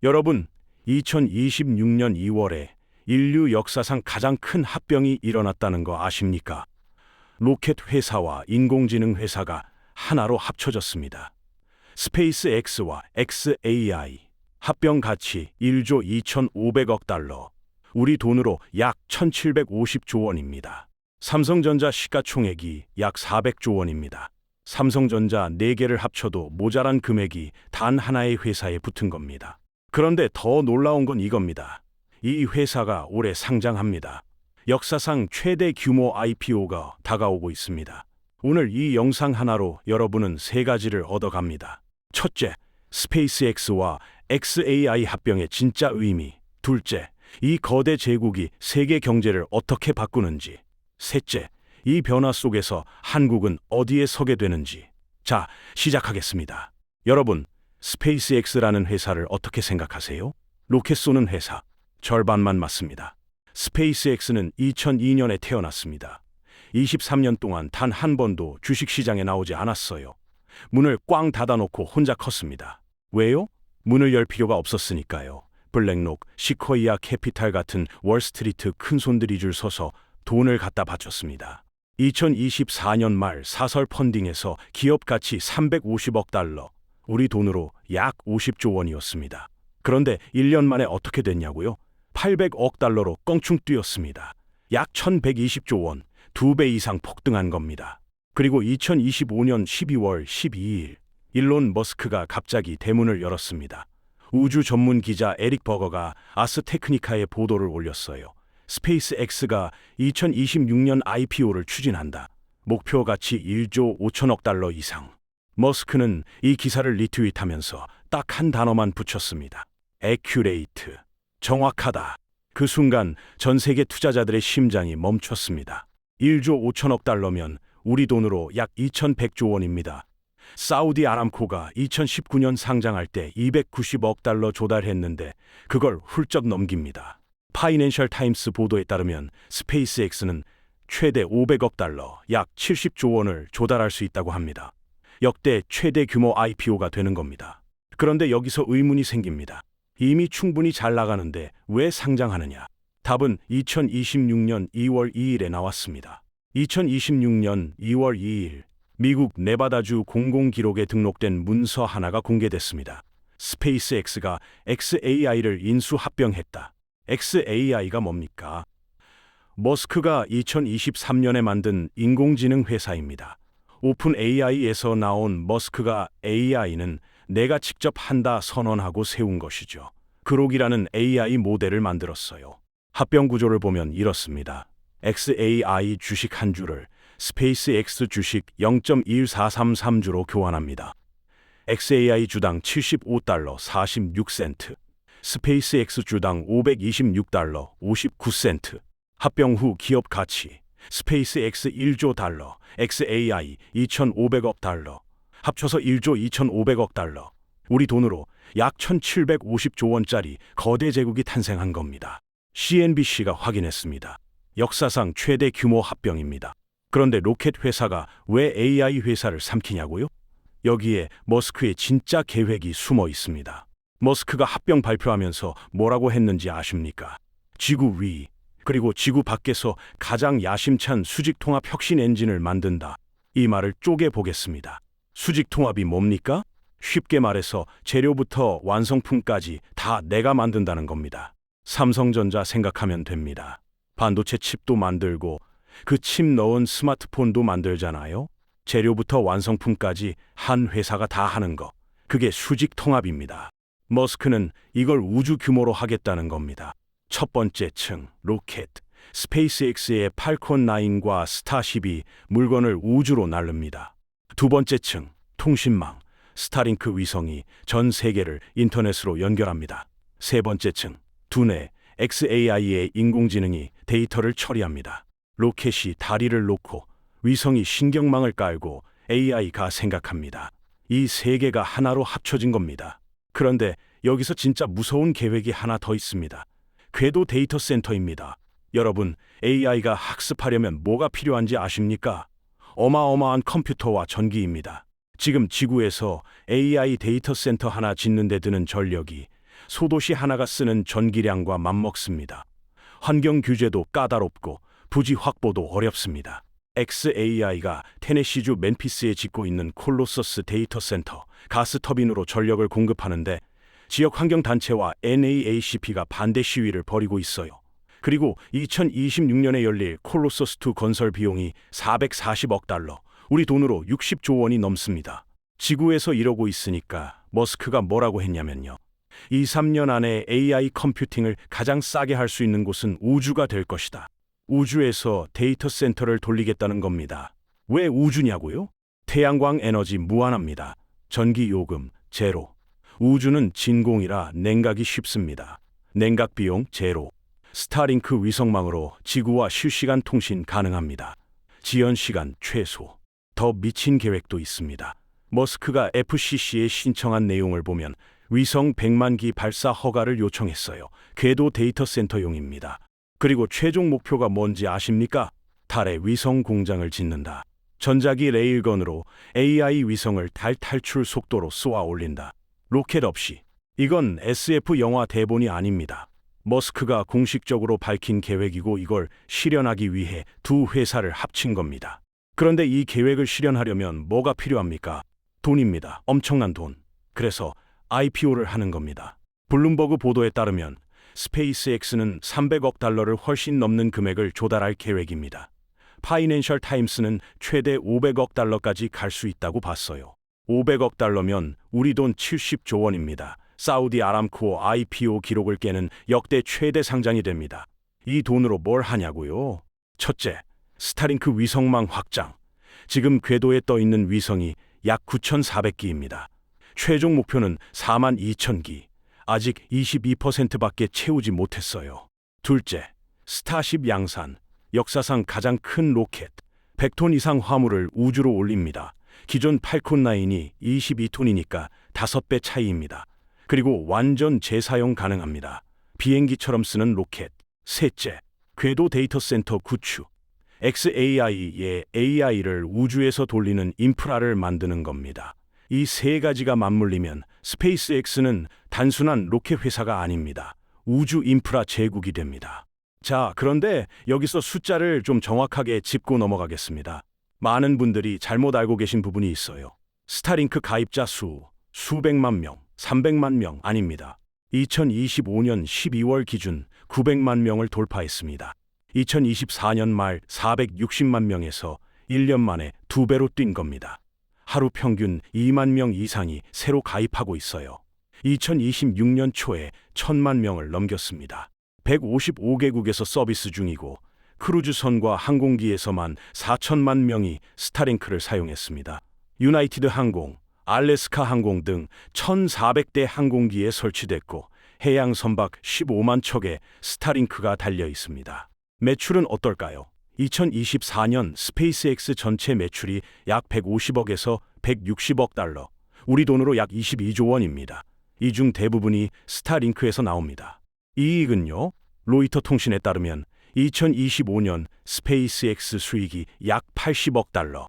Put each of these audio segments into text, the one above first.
여러분, 2026년 2월에 인류 역사상 가장 큰 합병이 일어났다는 거 아십니까? 로켓 회사와 인공지능 회사가 하나로 합쳐졌습니다. 스페이스 X와 XAI. 합병 가치 1조 2,500억 달러. 우리 돈으로 약 1,750조 원입니다. 삼성전자 시가총액이 약 400조 원입니다. 삼성전자 4개를 합쳐도 모자란 금액이 단 하나의 회사에 붙은 겁니다. 그런데 더 놀라운 건 이겁니다. 이 회사가 올해 상장합니다. 역사상 최대 규모 IPO가 다가오고 있습니다. 오늘 이 영상 하나로 여러분은 3가지를 얻어갑니다. 첫째, 스페이스X와 XAI 합병의 진짜 의미. 둘째, 이 거대 제국이 세계 경제를 어떻게 바꾸는지. 셋째, 이 변화 속에서 한국은 어디에 서게 되는지. 자, 시작하겠습니다. 여러분, 스페이스X라는 회사를 어떻게 생각하세요? 로켓 쏘는 회사. 절반만 맞습니다. 스페이스X는 2002년에 태어났습니다. 23년 동안 단 한 번도 주식시장에 나오지 않았어요. 문을 꽝 닫아놓고 혼자 컸습니다. 왜요? 문을 열 필요가 없었으니까요. 블랙록, 시코이아 캐피탈 같은 월스트리트 큰손들이 줄 서서 돈을 갖다 바쳤습니다. 2024년 말 사설 펀딩에서 기업 가치 350억 달러, 우리 돈으로 약 50조 원이었습니다. 그런데 1년 만에 어떻게 됐냐고요? 800억 달러로 껑충 뛰었습니다. 약 1120조 원, 2배 이상 폭등한 겁니다. 그리고 2025년 12월 12일, 일론 머스크가 갑자기 대문을 열었습니다. 우주 전문 기자 에릭 버거가 아스테크니카에 보도를 올렸어요. 스페이스X가 2026년 IPO를 추진한다. 목표 가치 1조 5천억 달러 이상. 머스크는 이 기사를 리트윗하면서 딱 한 단어만 붙였습니다. accurate. 정확하다. 그 순간 전 세계 투자자들의 심장이 멈췄습니다. 1조 5천억 달러면 우리 돈으로 약 2,100조 원입니다. 사우디 아람코가 2019년 상장할 때 290억 달러 조달했는데 그걸 훌쩍 넘깁니다. 파이낸셜 타임스 보도에 따르면 스페이스X는 최대 500억 달러, 약 70조 원을 조달할 수 있다고 합니다. 역대 최대 규모 IPO가 되는 겁니다. 그런데 여기서 의문이 생깁니다. 이미 충분히 잘 나가는데 왜 상장하느냐? 답은 2026년 2월 2일에 나왔습니다. 2026년 2월 2일, 미국 네바다주 공공기록에 등록된 문서 하나가 공개됐습니다. 스페이스X가 XAI를 인수합병했다. XAI가 뭡니까? 머스크가 2023년에 만든 인공지능 회사입니다. 오픈 AI에서 나온 머스크가 AI는 내가 직접 한다 선언하고 세운 것이죠. 그록이라는 AI 모델을 만들었어요. 합병 구조를 보면 이렇습니다. XAI 주식 한 주를 스페이스X 주식 0.1433주로 교환합니다. XAI 주당 75달러 46센트, 스페이스X 주당 526달러 59센트. 합병 후 기업 가치 스페이스X 1조 달러, XAI 2,500억 달러, 합쳐서 1조 2,500억 달러. 우리 돈으로 약 1,750조 원짜리 거대 제국이 탄생한 겁니다. CNBC가 확인했습니다. 역사상 최대 규모 합병입니다. 그런데 로켓 회사가 왜 AI 회사를 삼키냐고요? 여기에 머스크의 진짜 계획이 숨어 있습니다. 머스크가 합병 발표하면서 뭐라고 했는지 아십니까? 지구 위, 그리고 지구 밖에서 가장 야심찬 수직통합 혁신 엔진을 만든다. 이 말을 쪼개 보겠습니다. 수직통합이 뭡니까? 쉽게 말해서 재료부터 완성품까지 다 내가 만든다는 겁니다. 삼성전자 생각하면 됩니다. 반도체 칩도 만들고 그 칩 넣은 스마트폰도 만들잖아요. 재료부터 완성품까지 한 회사가 다 하는 거. 그게 수직통합입니다. 머스크는 이걸 우주 규모로 하겠다는 겁니다. 첫 번째 층, 로켓. 스페이스X의 팔콘 9과 스타쉽이 물건을 우주로 날릅니다. 두 번째 층, 통신망. 스타링크 위성이 전 세계를 인터넷으로 연결합니다. 세 번째 층, 두뇌. XAI의 인공지능이 데이터를 처리합니다. 로켓이 다리를 놓고 위성이 신경망을 깔고 AI가 생각합니다. 이 세 개가 하나로 합쳐진 겁니다. 그런데 여기서 진짜 무서운 계획이 하나 더 있습니다. 궤도 데이터 센터입니다. 여러분, AI가 학습하려면 뭐가 필요한지 아십니까? 어마어마한 컴퓨터와 전기입니다. 지금 지구에서 AI 데이터 센터 하나 짓는 데 드는 전력이 소도시 하나가 쓰는 전기량과 맞먹습니다. 환경 규제도 까다롭고 부지 확보도 어렵습니다. XAI가 테네시주 멤피스에 짓고 있는 콜로서스 데이터 센터 가스 터빈으로 전력을 공급하는데 지역 환경 단체와 NAACP가 반대 시위를 벌이고 있어요. 그리고 2026년에 열릴 콜로서스2 건설 비용이 440억 달러, 우리 돈으로 60조 원이 넘습니다. 지구에서 이러고 있으니까 머스크가 뭐라고 했냐면요. 2, 3년 안에 AI 컴퓨팅을 가장 싸게 할 수 있는 곳은 우주가 될 것이다. 우주에서 데이터 센터를 돌리겠다는 겁니다. 왜 우주냐고요? 태양광 에너지 무한합니다. 전기 요금 제로. 우주는 진공이라 냉각이 쉽습니다. 냉각 비용 제로. 스타링크 위성망으로 지구와 실시간 통신 가능합니다. 지연 시간 최소. 더 미친 계획도 있습니다. 머스크가 FCC에 신청한 내용을 보면 위성 100만 기 발사 허가를 요청했어요. 궤도 데이터 센터용입니다. 그리고 최종 목표가 뭔지 아십니까? 달에 위성 공장을 짓는다. 전자기 레일건으로 AI 위성을 달 탈출 속도로 쏘아 올린다. 로켓 없이. 이건 SF 영화 대본이 아닙니다. 머스크가 공식적으로 밝힌 계획이고 이걸 실현하기 위해 두 회사를 합친 겁니다. 그런데 이 계획을 실현하려면 뭐가 필요합니까? 돈입니다. 엄청난 돈. 그래서 IPO를 하는 겁니다. 블룸버그 보도에 따르면 스페이스X는 300억 달러를 훨씬 넘는 금액을 조달할 계획입니다. 파이낸셜 타임스는 최대 500억 달러까지 갈 수 있다고 봤어요. 500억 달러면 우리 돈 70조 원입니다. 사우디 아람코 IPO 기록을 깨는 역대 최대 상장이 됩니다. 이 돈으로 뭘 하냐고요? 첫째, 스타링크 위성망 확장. 지금 궤도에 떠 있는 위성이 약 9,400기입니다. 최종 목표는 42,000기. 아직 22%밖에 채우지 못했어요. 둘째, 스타쉽 양산. 역사상 가장 큰 로켓. 100톤 이상 화물을 우주로 올립니다. 기존 팔콘9이 22톤이니까 5배 차이입니다. 그리고 완전 재사용 가능합니다. 비행기처럼 쓰는 로켓. 셋째, 궤도 데이터 센터 구축. XAI의 AI를 우주에서 돌리는 인프라를 만드는 겁니다. 이 세 가지가 맞물리면 스페이스X는 단순한 로켓 회사가 아닙니다. 우주 인프라 제국이 됩니다. 자, 그런데 여기서 숫자를 좀 정확하게 짚고 넘어가겠습니다. 많은 분들이 잘못 알고 계신 부분이 있어요. 스타링크 가입자 수 수백만 명, 300만 명 아닙니다. 2025년 12월 기준 900만 명을 돌파했습니다. 2024년 말 460만 명에서 1년 만에 2배로 뛴 겁니다. 하루 평균 2만 명 이상이 새로 가입하고 있어요. 2026년 초에 1,000만 명을 넘겼습니다. 155개국에서 서비스 중이고 크루즈선과 항공기에서만 4천만 명이 스타링크를 사용했습니다. 유나이티드 항공, 알래스카 항공 등 1,400대 항공기에 설치됐고 해양 선박 15만 척에 스타링크가 달려 있습니다. 매출은 어떨까요? 2024년 스페이스X 전체 매출이 약 150억에서 160억 달러, 우리 돈으로 약 22조 원입니다. 이 중 대부분이 스타링크에서 나옵니다. 이익은요? 로이터 통신에 따르면 2025년 스페이스X 수익이 약 80억 달러,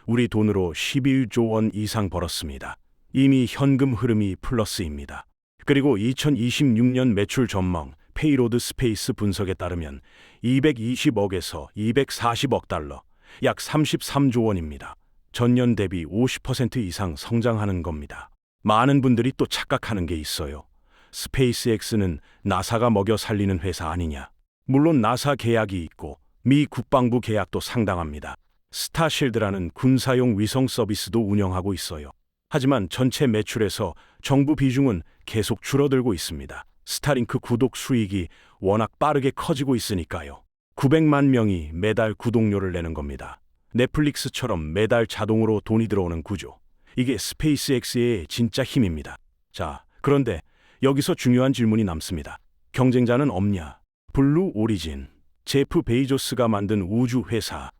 우리 돈으로 11조 원 이상 벌었습니다. 이미 현금 흐름이 플러스입니다. 그리고 2026년 매출 전망, 페이로드 스페이스 분석에 따르면 220억에서 240억 달러, 약 33조 원입니다. 전년 대비 50% 이상 성장하는 겁니다. 많은 분들이 또 착각하는 게 있어요. 스페이스X는 나사가 먹여 살리는 회사 아니냐. 물론 나사 계약이 있고 미 국방부 계약도 상당합니다. 스타실드라는 군사용 위성 서비스도 운영하고 있어요. 하지만 전체 매출에서 정부 비중은 계속 줄어들고 있습니다. 스타링크 구독 수익이 워낙 빠르게 커지고 있으니까요. 900만 명이 매달 구독료를 내는 겁니다. 넷플릭스처럼 매달 자동으로 돈이 들어오는 구조. 이게 스페이스X의 진짜 힘입니다. 자, 그런데 여기서 중요한 질문이 남습니다. 경쟁자는 없냐? 블루 오리진, 제프 베이조스가 만든 우주 회사,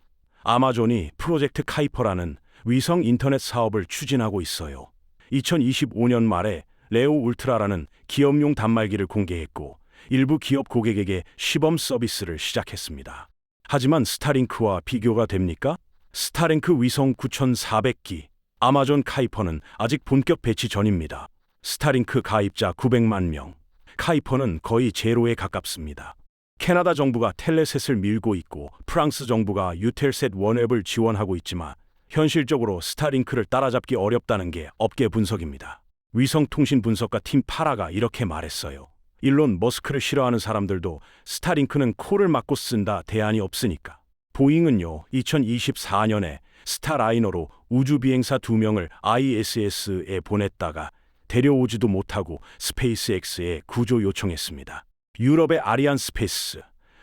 아마존이 프로젝트 카이퍼라는 위성 인터넷 사업을 추진하고 있어요. 2025년 말에 레오 울트라라는 기업용 단말기를 공개했고 일부 기업 고객에게 시범 서비스를 시작했습니다. 하지만 스타링크와 비교가 됩니까? 스타링크 위성 9,400기, 아마존 카이퍼는 아직 본격 배치 전입니다. 스타링크 가입자 900만 명, 카이퍼는 거의 제로에 가깝습니다. 캐나다 정부가 텔레셋을 밀고 있고 프랑스 정부가 유텔셋 원웹을 지원하고 있지만 현실적으로 스타링크를 따라잡기 어렵다는 게 업계 분석입니다. 위성통신 분석가 팀 파라가 이렇게 말했어요. 일론 머스크를 싫어하는 사람들도 스타링크는 코를 막고 쓴다 대안이 없으니까. 보잉은요, 2024년에 스타라이너로 우주비행사 2명을 ISS에 보냈다가 데려오지도 못하고 스페이스X에 구조 요청했습니다. 유럽의 아리안 스페이스,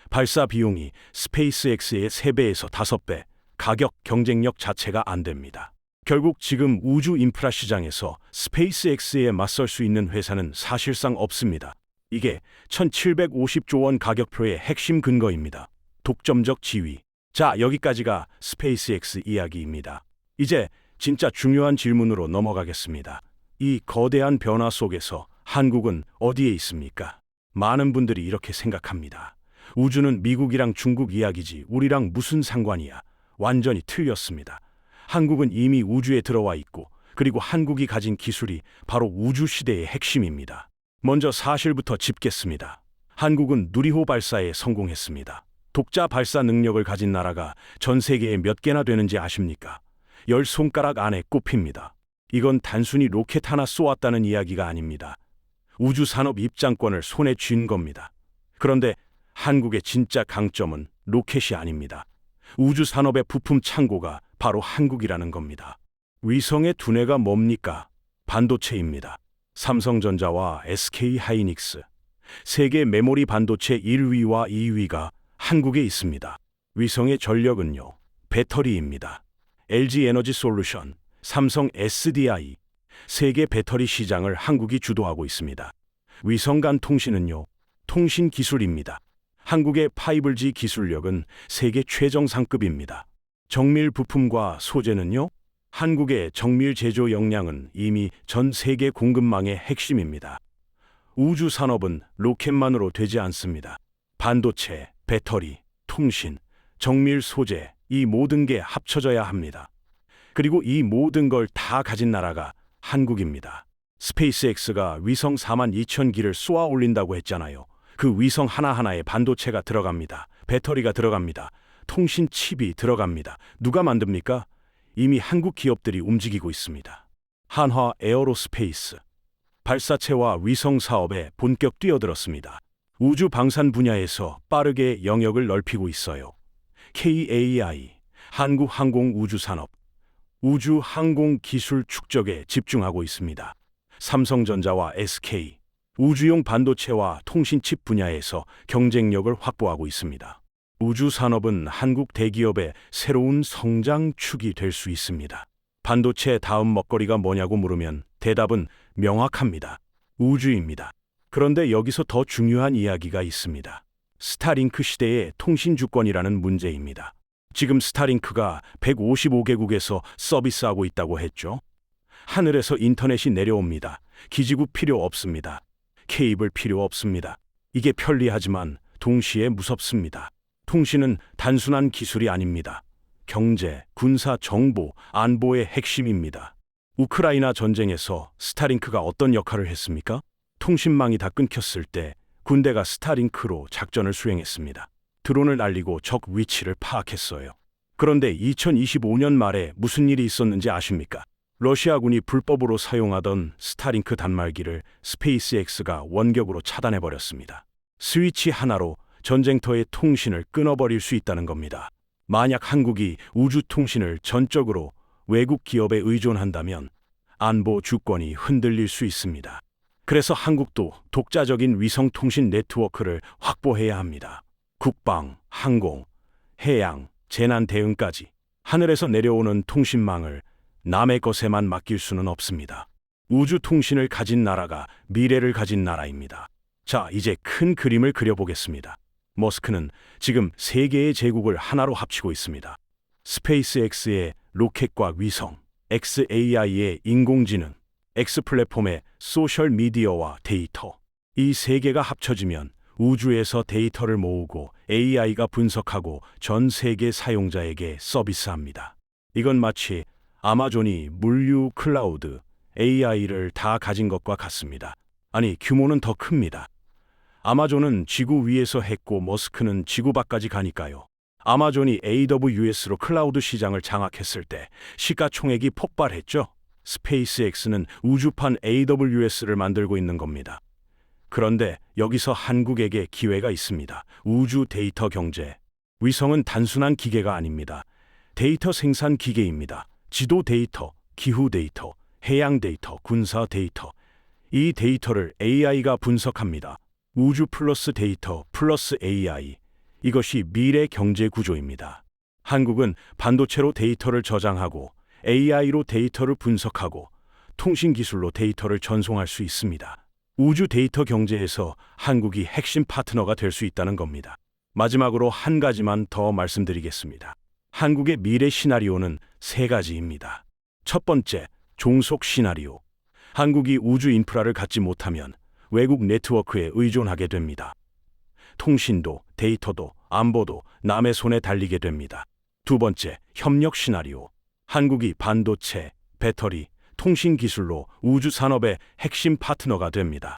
발사 비용이 스페이스X의 3배에서 5배, 가격 경쟁력 자체가 안 됩니다. 결국 지금 우주 인프라 시장에서 스페이스X에 맞설 수 있는 회사는 사실상 없습니다. 이게 1750조 원 가격표의 핵심 근거입니다. 독점적 지위. 자, 여기까지가 스페이스X 이야기입니다. 이제 진짜 중요한 질문으로 넘어가겠습니다. 이 거대한 변화 속에서 한국은 어디에 있습니까? 많은 분들이 이렇게 생각합니다. 우주는 미국이랑 중국 이야기지 우리랑 무슨 상관이야. 완전히 틀렸습니다. 한국은 이미 우주에 들어와 있고 그리고 한국이 가진 기술이 바로 우주 시대의 핵심입니다. 먼저 사실부터 짚겠습니다. 한국은 누리호 발사에 성공했습니다. 독자 발사 능력을 가진 나라가 전 세계에 몇 개나 되는지 아십니까? 10손가락 안에 꼽힙니다. 이건 단순히 로켓 하나 쏘았다는 이야기가 아닙니다. 우주 산업 입장권을 손에 쥔 겁니다. 그런데 한국의 진짜 강점은 로켓이 아닙니다. 우주 산업의 부품 창고가 바로 한국이라는 겁니다. 위성의 두뇌가 뭡니까? 반도체입니다. 삼성전자와 SK 하이닉스, 세계 메모리 반도체 1위와 2위가 한국에 있습니다. 위성의 전력은요, 배터리입니다. LG 에너지 솔루션, 삼성 SDI, 세계 배터리 시장을 한국이 주도하고 있습니다. 위성 간 통신은요, 통신 기술입니다. 한국의 5G 기술력은 세계 최정상급입니다. 정밀 부품과 소재는요, 한국의 정밀 제조 역량은 이미 전 세계 공급망의 핵심입니다. 우주 산업은 로켓만으로 되지 않습니다. 반도체, 배터리, 통신, 정밀 소재, 이 모든 게 합쳐져야 합니다. 그리고 이 모든 걸 다 가진 나라가 한국입니다. 스페이스X가 위성 42,000기를 쏘아 올린다고 했잖아요. 그 위성 하나하나에 반도체가 들어갑니다. 배터리가 들어갑니다. 통신 칩이 들어갑니다. 누가 만듭니까? 이미 한국 기업들이 움직이고 있습니다. 한화 에어로스페이스, 발사체와 위성 사업에 본격 뛰어들었습니다. 우주 방산 분야에서 빠르게 영역을 넓히고 있어요. KAI, 한국항공우주산업, 우주 항공 기술 축적에 집중하고 있습니다. 삼성전자와 SK, 우주용 반도체와 통신칩 분야에서 경쟁력을 확보하고 있습니다. 우주 산업은 한국 대기업의 새로운 성장축이 될 수 있습니다. 반도체 다음 먹거리가 뭐냐고 물으면 대답은 명확합니다. 우주입니다. 그런데 여기서 더 중요한 이야기가 있습니다. 스타링크 시대의 통신 주권이라는 문제입니다. 지금 스타링크가 155개국에서 서비스하고 있다고 했죠. 하늘에서 인터넷이 내려옵니다. 기지국 필요 없습니다. 케이블 필요 없습니다. 이게 편리하지만 동시에 무섭습니다. 통신은 단순한 기술이 아닙니다. 경제, 군사, 정보, 안보의 핵심입니다. 우크라이나 전쟁에서 스타링크가 어떤 역할을 했습니까? 통신망이 다 끊겼을 때 군대가 스타링크로 작전을 수행했습니다. 드론을 날리고 적 위치를 파악했어요. 그런데 2025년 말에 무슨 일이 있었는지 아십니까? 러시아군이 불법으로 사용하던 스타링크 단말기를 스페이스X가 원격으로 차단해버렸습니다. 스위치 하나로 전쟁터의 통신을 끊어버릴 수 있다는 겁니다. 만약 한국이 우주 통신을 전적으로 외국 기업에 의존한다면 안보 주권이 흔들릴 수 있습니다. 그래서 한국도 독자적인 위성 통신 네트워크를 확보해야 합니다. 국방, 항공, 해양, 재난 대응까지 하늘에서 내려오는 통신망을 남의 것에만 맡길 수는 없습니다. 우주 통신을 가진 나라가 미래를 가진 나라입니다. 자, 이제 큰 그림을 그려보겠습니다. 머스크는 지금 세 개의 제국을 하나로 합치고 있습니다. 스페이스X의 로켓과 위성, XAI의 인공지능, X 플랫폼의 소셜미디어와 데이터. 이 세 개가 합쳐지면 우주에서 데이터를 모으고 AI가 분석하고 전 세계 사용자에게 서비스합니다. 이건 마치 아마존이 물류, 클라우드, AI를 다 가진 것과 같습니다. 아니, 규모는 더 큽니다. 아마존은 지구 위에서 했고 머스크는 지구 밖까지 가니까요. 아마존이 AWS로 클라우드 시장을 장악했을 때 시가총액이 폭발했죠. 스페이스X는 우주판 AWS를 만들고 있는 겁니다. 그런데 여기서 한국에게 기회가 있습니다. 우주 데이터 경제. 위성은 단순한 기계가 아닙니다. 데이터 생산 기계입니다. 지도 데이터, 기후 데이터, 해양 데이터, 군사 데이터. 이 데이터를 AI가 분석합니다. 우주 플러스 데이터 플러스 AI. 이것이 미래 경제 구조입니다. 한국은 반도체로 데이터를 저장하고 AI로 데이터를 분석하고 통신 기술로 데이터를 전송할 수 있습니다. 우주 데이터 경제에서 한국이 핵심 파트너가 될 수 있다는 겁니다. 마지막으로 한 가지만 더 말씀드리겠습니다. 한국의 미래 시나리오는 세 가지입니다. 첫 번째, 종속 시나리오. 한국이 우주 인프라를 갖지 못하면 외국 네트워크에 의존하게 됩니다. 통신도, 데이터도, 안보도 남의 손에 달리게 됩니다. 두 번째, 협력 시나리오. 한국이 반도체, 배터리, 통신 기술로 우주 산업의 핵심 파트너가 됩니다.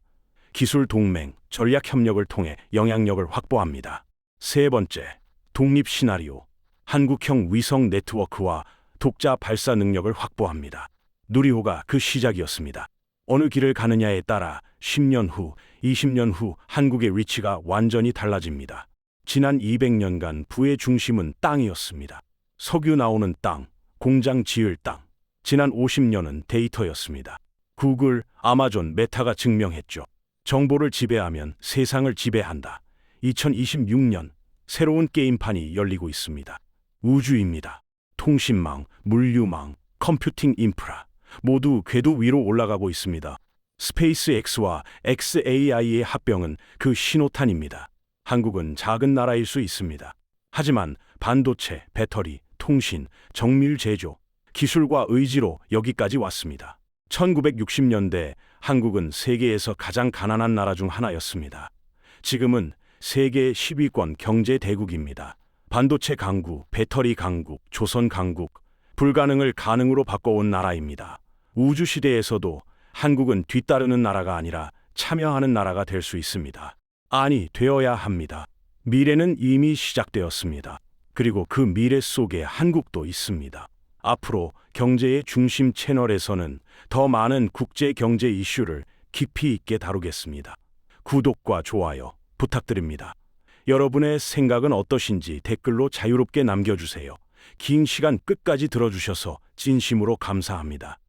기술 동맹, 전략 협력을 통해 영향력을 확보합니다. 세 번째, 독립 시나리오. 한국형 위성 네트워크와 독자 발사 능력을 확보합니다. 누리호가 그 시작이었습니다. 어느 길을 가느냐에 따라 10년 후, 20년 후 한국의 위치가 완전히 달라집니다. 지난 200년간 부의 중심은 땅이었습니다. 석유 나오는 땅, 공장 지을 땅. 지난 50년은 데이터였습니다. 구글, 아마존, 메타가 증명했죠. 정보를 지배하면 세상을 지배한다. 2026년 새로운 게임판이 열리고 있습니다. 우주입니다. 통신망, 물류망, 컴퓨팅 인프라 모두 궤도 위로 올라가고 있습니다. 스페이스X와 xAI의 합병은 그 신호탄입니다. 한국은 작은 나라일 수 있습니다. 하지만 반도체, 배터리, 통신, 정밀 제조, 기술과 의지로 여기까지 왔습니다. 1960년대 한국은 세계에서 가장 가난한 나라 중 하나였습니다. 지금은 세계 10위권 경제 대국입니다. 반도체 강국, 배터리 강국, 조선 강국, 불가능을 가능으로 바꿔온 나라입니다. 우주 시대에서도 한국은 뒤따르는 나라가 아니라 참여하는 나라가 될 수 있습니다. 아니, 되어야 합니다. 미래는 이미 시작되었습니다. 그리고 그 미래 속에 한국도 있습니다. 앞으로 경제의 중심 채널에서는 더 많은 국제 경제 이슈를 깊이 있게 다루겠습니다. 구독과 좋아요 부탁드립니다. 여러분의 생각은 어떠신지 댓글로 자유롭게 남겨주세요. 긴 시간 끝까지 들어주셔서 진심으로 감사합니다.